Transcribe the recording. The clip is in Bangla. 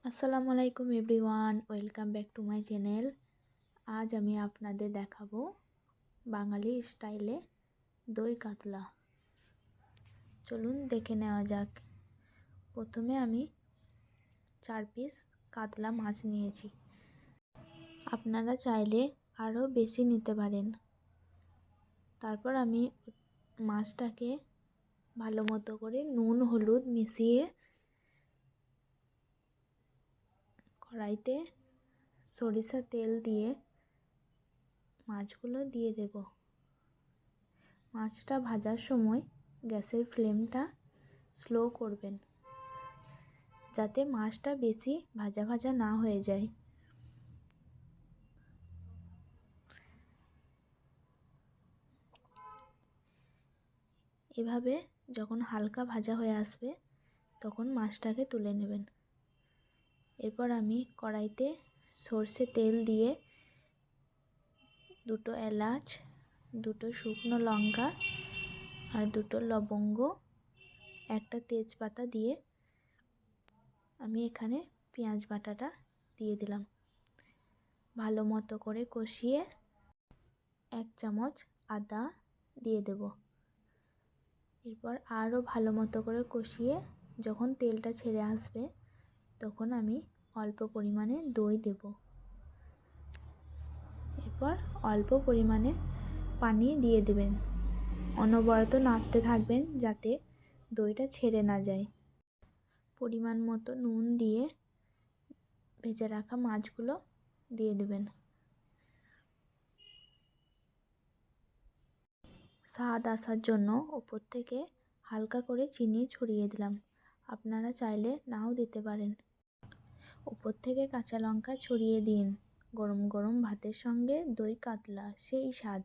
আসসালামু আলাইকুম everyone, welcome back to my channel. আজ আমি আপনাদের দেখাবো বাঙালি স্টাইলে দই কাতলা। চলুন দেখে নেওয়া যাক। প্রথমে আমি 4 পিস কাতলা মাছ নিয়েছি। আপনারা চাইলে আরও বেশি নিতে পারেন। তারপর আমি মাছটাকে ভালো মতো করে নুন হলুদ মিশিয়ে কড়াইতে সরিষার তেল দিয়ে মাছগুলো দিয়ে দেব। মাছটা ভাজার সময় গ্যাসের ফ্লেমটা স্লো করবেন, যাতে মাছটা বেশি ভাজা ভাজা না হয়ে যায়। এভাবে যখন হালকা ভাজা হয়ে আসবে তখন মাছটাকে তুলে নেবেন। এরপর আমি কড়াইতে সর্ষে তেল দিয়ে 2টো এলাচ, 2টো শুকনো লঙ্কা আর 2টো লবঙ্গ, একটা তেজপাতা দিয়ে আমি এখানে পেঁয়াজ বাটাটা দিয়ে দিলাম। ভালো মতো করে কষিয়ে 1 চামচ আদা দিয়ে দেব। এরপর আরও ভালো মতো করে কষিয়ে যখন তেলটা ছেড়ে আসবে তখন আমি অল্প পরিমাণে দই দেব। এরপর অল্প পরিমাণে পানি দিয়ে দেবেন। অনবরত নাড়তে থাকবেন যাতে দইটা ছেড়ে না যায়। পরিমাণ মতো নুন দিয়ে ভেজে রাখা মাছগুলো দিয়ে দেবেন। স্বাদ আসার জন্য ওপর থেকে হালকা করে চিনি ছড়িয়ে দিলাম। আপনারা চাইলে নাও দিতে পারেন। ওপর থেকে কাঁচা লঙ্কা ছড়িয়ে দিন। গরম গরম ভাতের সঙ্গে দই কাতলা সেই স্বাদ।